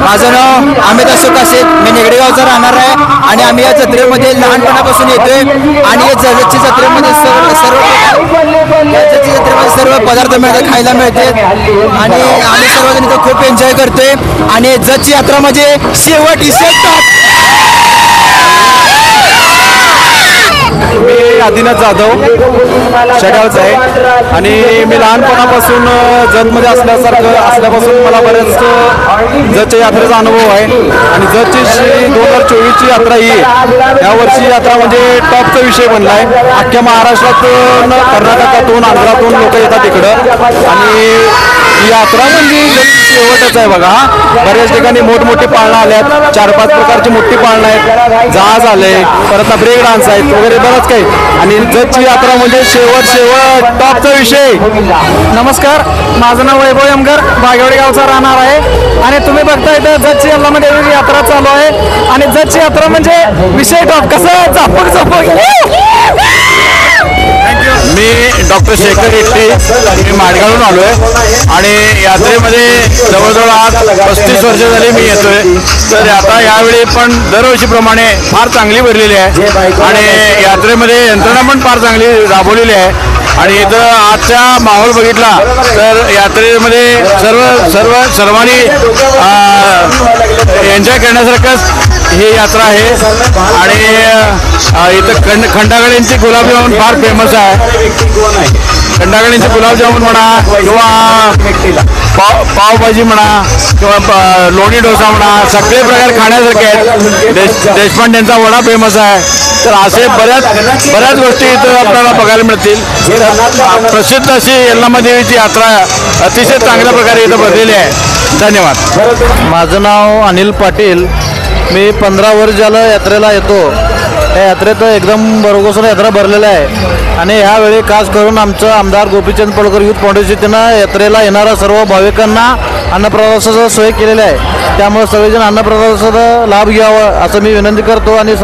माझं नाव अमित अशोक काशेत, मी निगडेगावचा राहणार आहे आणि आम्ही या जत्रेमध्ये लहानपणापासून येतोय आणि या जत्रेमध्ये सर्व पदार्थ मिळतात, खायला मिळते आणि आम्ही सर्वजण इथं खूप एन्जॉय करतोय आणि जतची यात्रा म्हणजे शेवट मी आदिनाथ जाधव शेगावचा आहे आणि मी लहानपणापासून जतमध्ये असल्यापासून मला बरेच जतच्या यात्रेचा अनुभव आहे आणि जतची 2024ची यात्रा ही यावर्षी यात्रा म्हणजे टॉपचा विषय बनला आहे. अख्ख्या महाराष्ट्रातून, कर्नाटकातून, आंध्रातून लोक येतात इकडं आणि ही यात्रा म्हणजे शेवटच आहे बघा. बऱ्याच ठिकाणी मोठमोठी पाळणं आल्यात, 4-5 प्रकारची मोठी पाळणं आहेत, जहाज आले, परत ब्रेक डान्स आहेत वगैरे बरंच काही आणि जतची यात्रा म्हणजे शेवट टॉपचा विषय. नमस्कार, माझं नाव वैभव यमगर, बागेवाडी गावचा राहणार आहे आणि तुम्ही बघताय तर जतची यल्लामध्ये यात्रा चालू आहे आणि जतची यात्रा म्हणजे विषय टॉप कसं चापूक मी डॉक्टर शेखर इट्टे, मी माडगावून आलो आहे आणि यात्रेमध्ये जवळजवळ आज 35 वर्ष झाली मी येतोय. तर आता यावेळी पण दरवर्षीप्रमाणे फार चांगली भरलेली आहे आणि यात्रेमध्ये यंत्रणा पण फार चांगली राबवलेली आहे आणि इथं आजचा माहोल बघितला तर यात्रेमध्ये सर्वांनी एन्जॉय करण्यासारखंच ही यात्रा आहे आणि इथं खंडागड्यांची गुलाबजामुन फार फेमस आहे. खंडागड्यांचे गुलाबजामुन म्हणा किंवा पावभाजी म्हणा किंवा लोणी डोसा म्हणा, सगळे प्रकार खाण्यासारखे आहेत. देशपांड्यांचा वडा फेमस आहे. तर असे बऱ्याच गोष्टी इथं आपल्याला बघायला मिळतील. प्रसिद्ध अशी यल्लामा देवीची यात्रा अतिशय चांगल्या प्रकारे इथं भरलेली आहे. धन्यवाद. माझं नाव अनिल पाटील, मी 15 वर्ष झालं यात्रेला येतो. या यात्रेत एकदम भरघोस यात्रा भरलेली आहे आणि ह्यावेळी खास करून आमचं आमदार गोपीचंद पडळकर युथ फाउंडेशननं यात्रेला येणाऱ्या सर्व भाविकांना अन्नप्रसादाची सोय केलेली आहे. त्यामुळे सगळेजण अन्नप्रसादाचा लाभ घ्यावा असं मी विनंती करतो आणि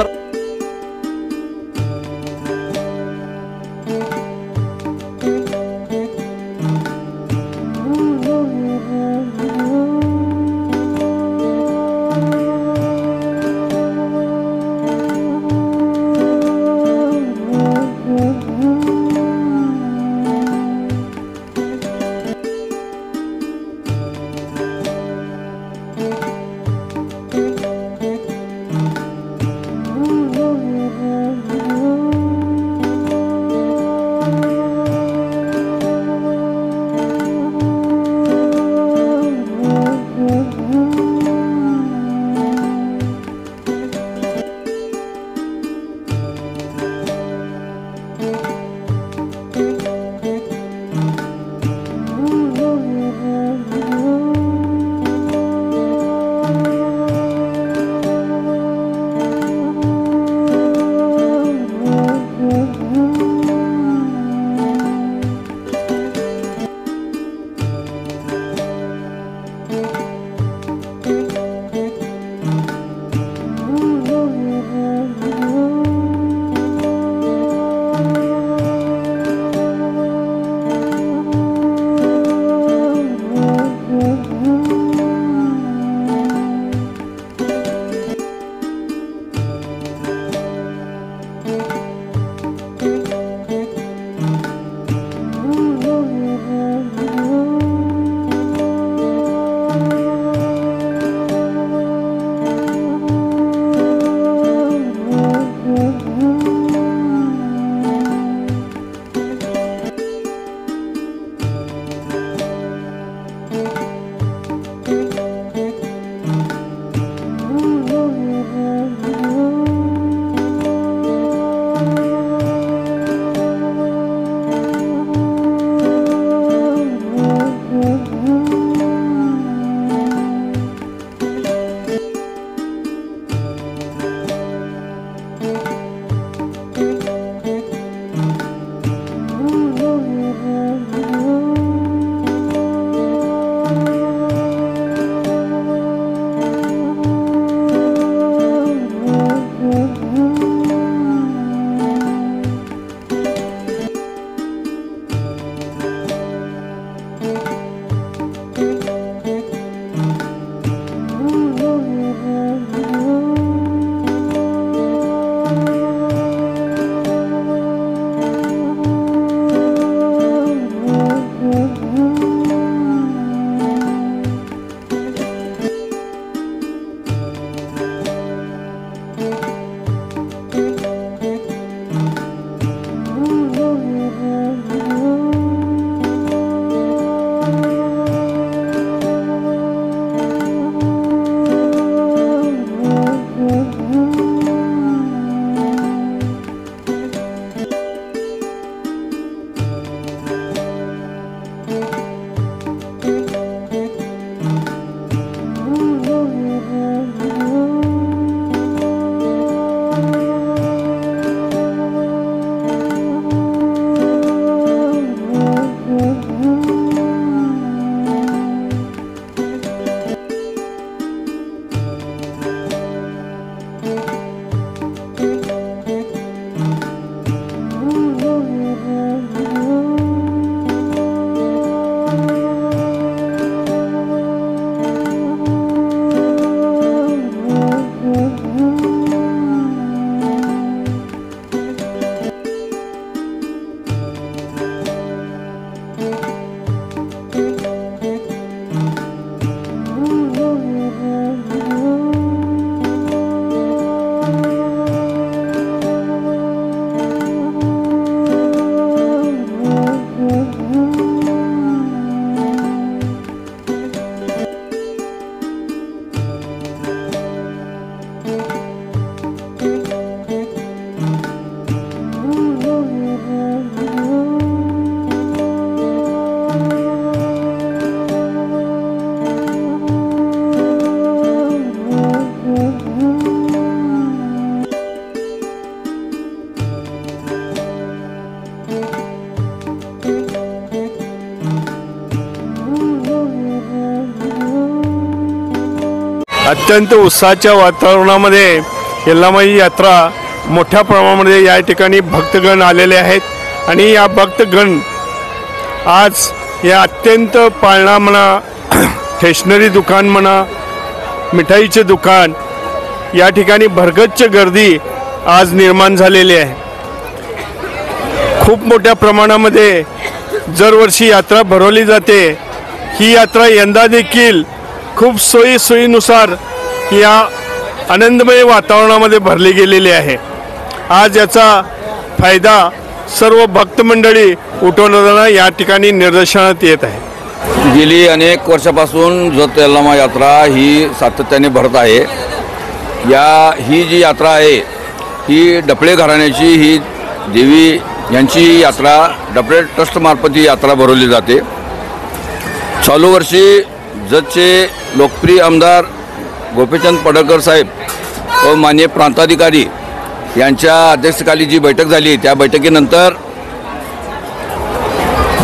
अत्यंत उत्साहाच्या वातावरणामध्ये यल्लामाई यात्रा मोठ्या प्रमाणामध्ये या ठिकाणी भक्तगण आलेले आहेत आणि या भक्तगण आज या अत्यंत पाळणा म्हणा, स्टेशनरी दुकान म्हणा, मिठाईचे दुकान या ठिकाणी भरगच्च गर्दी आज निर्माण झालेली आहे. खूप मोठ्या प्रमाणामध्ये दरवर्षी यात्रा भरवली जाते. ही यात्रा यंदा देखील खूप सोयीनुसार या आनंदमय वातावरणामध्ये भरली गेलेली आहे. आज याचा फायदा सर्व भक्त मंडळी उठवताना या ठिकाणी निदर्शनात येत आहे. गेली अनेक वर्षापासून जत यल्लामा यात्रा ही सातत्याने भरत आहे. ही जी यात्रा आहे ही डफळे घराण्याची ही देवी यांची यात्रा डफळे ट्रस्टमार्फत ही यात्रा भरवली जाते. चालू वर्षी जतचे लोकप्रिय आमदार गोपीचंद पडळकर साहेब व माननीय प्रांताधिकारी यांच्या अध्यक्षतेखाली जी बैठक झाली त्या बैठकीनंतर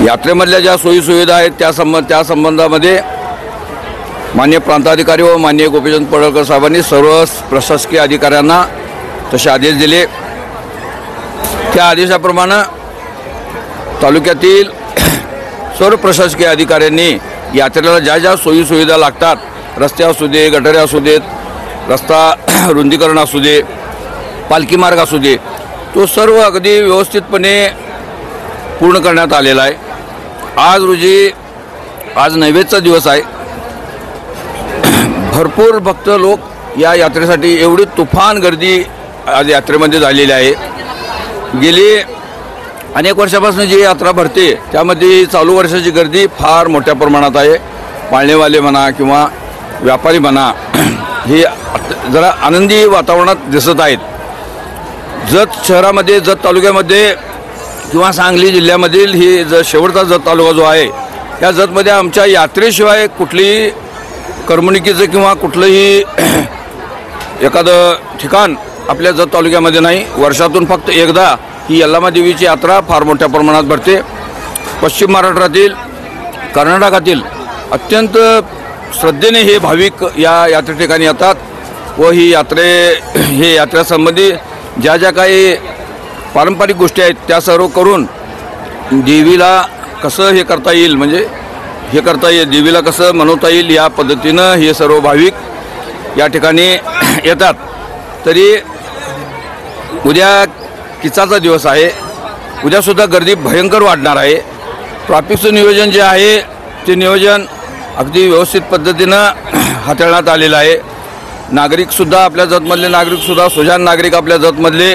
यात्रेमधल्या ज्या सोयीसुविधा आहेत त्या संबंधामध्ये माननीय प्रांताधिकारी व माननीय गोपीचंद पडळकर साहेबांनी सर्व प्रशासकीय अधिकाऱ्यांना तसे आदेश दिले. त्या आदेशाप्रमाणे तालुक्यातील सर्व प्रशासकीय अधिकाऱ्यांनी यात्रेला ज्या सोयीसुविधा लागतात, रस्ते असू दे, गटारे असू देत, रस्ता रुंदीकरण असू दे, पालखी मार्ग असू दे, तो सर्व अगदी व्यवस्थितपणे पूर्ण करण्यात आलेला आहे. आज नैवेद्यचा दिवस आहे. भरपूर भक्त लोक या यात्रेसाठी एवढी तुफान गर्दी आज यात्रेमध्ये झालेली आहे. गेली अनेक वर्षापासून जी यात्रा भरते त्यामध्ये चालू वर्षाची गर्दी फार मोठ्या प्रमाणात आहे. पाळणेवाले म्हणा किंवा व्यापारी म्हणा हे जरा आनंदी वातावरणात दिसत आहेत. जत शहरामध्ये, जत तालुक्यामध्ये किंवा सांगली जिल्ह्यामधील ही शेवटचा जत तालुका जो आहे या जतमध्ये आमच्या यात्रेशिवाय कुठलीही करमणुकीचं किंवा कुठलंही एखादं ठिकाण आपल्या जत तालुक्यामध्ये नाही. वर्षातून फक्त एकदा ही यल्लामा देवीची यात्रा फार मोठ्या प्रमाणात भरते. पश्चिम महाराष्ट्रातील, कर्नाटकातील अत्यंत श्रद्धेने हे भाविक या यात्रे ठिकाणी येतात व ही यात्रेसंबंधी ज्या काही पारंपरिक गोष्टी आहेत त्या सर्व करून देवीला कसं हे करता येईल, म्हणजे हे करता येईल, देवीला कसं मनवता येईल या पद्धतीनं हे सर्व भाविक या ठिकाणी येतात. तरी उद्या किचाचा दिवस आहे. उद्यासुद्धा गर्दी भयंकर वाढणार आहे. ट्रॅफिकचं नियोजन जे आहे ते नियोजन अगदी व्यवस्थित पद्धतीनं हाताळण्यात आलेलं आहे. नागरिकसुद्धा, आपल्या जतमधले नागरिकसुद्धा, सुजाण नागरिक आपल्या जतमधले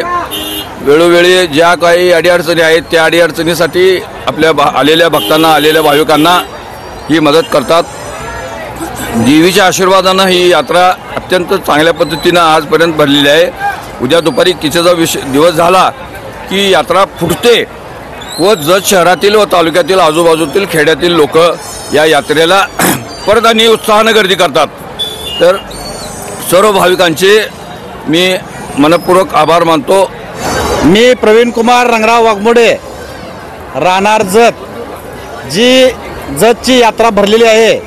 वेळोवेळी ज्या काही अडीअडचणी आहेत त्या अडीअडचणीसाठी आपल्या आलेल्या भक्तांना, आलेल्या भाविकांना ही मदत करतात. देवीच्या आशीर्वादानं ही यात्रा अत्यंत चांगल्या पद्धतीनं आजपर्यंत भरलेली आहे. उद्या दुपारी किचेचा दिवस झाला की यात्रा फुटते व जत शहरातील व तालुक्यातील आजूबाजूतील खेड्यातील लोक या यात्रेला परत आणि उत्साहानं गर्दी करतात. तर सर्व भाविकांचे मी मनपूर्वक आभार मानतो. मी प्रवीण कुमार रंगराव वाघमोडे, राहणार जत. जी जतची यात्रा भरलेली आहे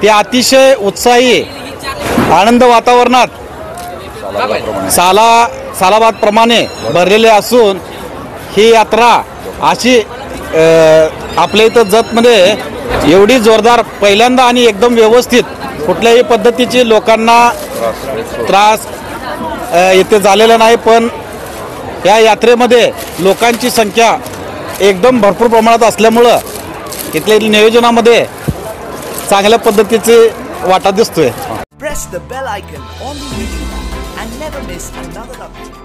ती अतिशय उत्साही आनंद वातावरणात सालाबादप्रमाणे भरलेले असून ही यात्रा अशी आपल्या इथं जतमध्ये एवढी जोरदार पहिल्यांदा आणि एकदम व्यवस्थित कुठल्याही पद्धतीची लोकांना त्रास इथे झालेला नाही. पण या यात्रेमध्ये लोकांची संख्या एकदम भरपूर प्रमाणात असल्यामुळं इथल्या नियोजनामध्ये चांगल्या पद्धतीचे वाटा दिसतोय. Press the bell icon on the YouTube and never miss another update.